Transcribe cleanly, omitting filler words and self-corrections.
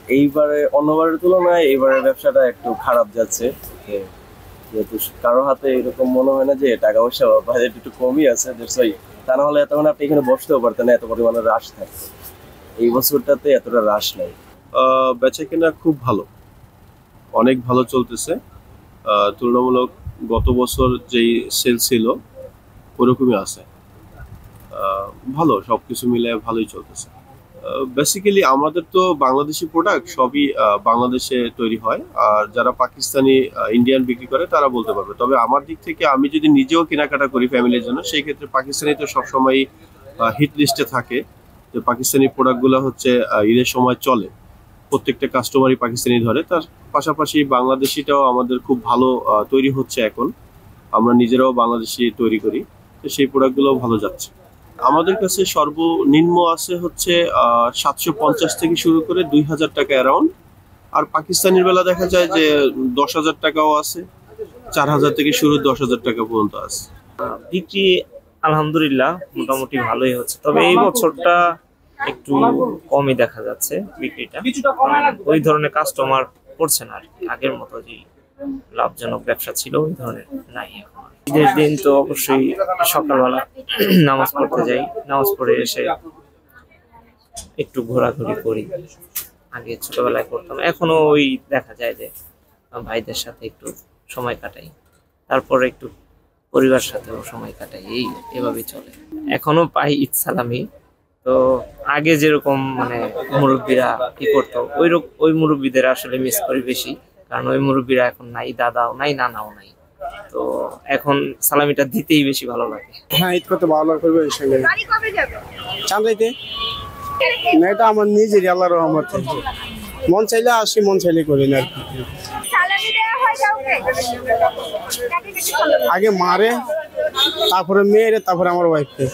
এইবারে অন্যবারের তুলনায় এইবারের ব্যবসাটা একটু খারাপ যাচ্ছে। যেহেতু কারো হাতে এরকম মনে হয় না যে টাকা পয়সা বাজেট একটু কমই আছে, তা না হলে এতক্ষণ আপনি এখানে বসতেও পারতেন না, এত পরিমাণে রাশ থাকে। এই বছরটাতে এতটা রাশ নাই। বেচা কেনা খুব ভালো, অনেক ভালো চলতেছে। তুলনামূলক গত বছর যেই সেল ছিল ওরকমই আছে। ভালো, সবকিছু মিলে ভালোই চলতেছে। বেসিক্যালি আমাদের তো বাংলাদেশি প্রোডাক্ট সবই বাংলাদেশে তৈরি হয়, আর যারা পাকিস্তানি ইন্ডিয়ান বিক্রি করে তারা বলতে পারবে। তবে আমার দিক থেকে আমি যদি নিজেও কেনাকাটা করি ফ্যামিলির জন্য, সেই ক্ষেত্রে পাকিস্তানি তো সবসময় হিট লিস্টে থাকে। যে পাকিস্তানি প্রোডাক্টগুলো হচ্ছে ঈদের সময় চলে, প্রত্যেকটা কাস্টমারই পাকিস্তানি ধরে। তার পাশাপাশি বাংলাদেশিটাও আমাদের খুব ভালো তৈরি হচ্ছে এখন। আমরা নিজেরাও বাংলাদেশি তৈরি করি, তো সেই প্রোডাক্টগুলো ভালো যাচ্ছে। আমাদের কাছে সর্বনিম্ন আছে হচ্ছে 750 থেকে শুরু করে 2000 টাকা অ্যারাউন্ড। আর পাকিস্তানের বেলা দেখা যায় যে 10,000 টাকাও আছে, 4000 থেকে শুরু, 10,000 টাকা পর্যন্ত আছে। বিক্রি আলহামদুলিল্লাহ মোটামুটি ভালোই হচ্ছে, তবে এই বছরটা একটু কমই দেখা যাচ্ছে বিক্রিটা। ওই ধরনের কাস্টমার পড়ছে না আর কি, আগের মতো যে লাভজনক ব্যবসা ছিল ওই ধরনের নাই এখন। ঈদের দিন তো অবশ্যই সকালবেলা নামাজ পড়তে যাই, নামাজ পড়ে এসে একটু ঘোরাঘুরি করি। আগে ছোটবেলায় করতাম, এখনো ওই দেখা যায় যে ভাইদের সাথে একটু সময় কাটাই, তারপরে একটু পরিবারের সাথেও সময় কাটাই, এভাবেই চলে। এখনো পাই ঈদ সালামি। তো আগে যেরকম মানে মুরব্বীরা কি করতো, ওই মুরব্বীদের আসলে মিস করি বেশি, কারণ ওই মুরব্বীরা এখন নাই, দাদাও নাই, নানাও নাই। তো এখন সালামিটা দিতেই বেশি ভালো লাগে। হ্যাঁ, ঈদ করতে ভালো করবে চাঁদাইতে না, এটা আমার নিজেরই আল্লাহর রহমত। মন চাইলে আসি, মন চাইলে করি না। আগে মারে, তারপরে মেয়েরে, তারপরে আমার ওয়াইফকে।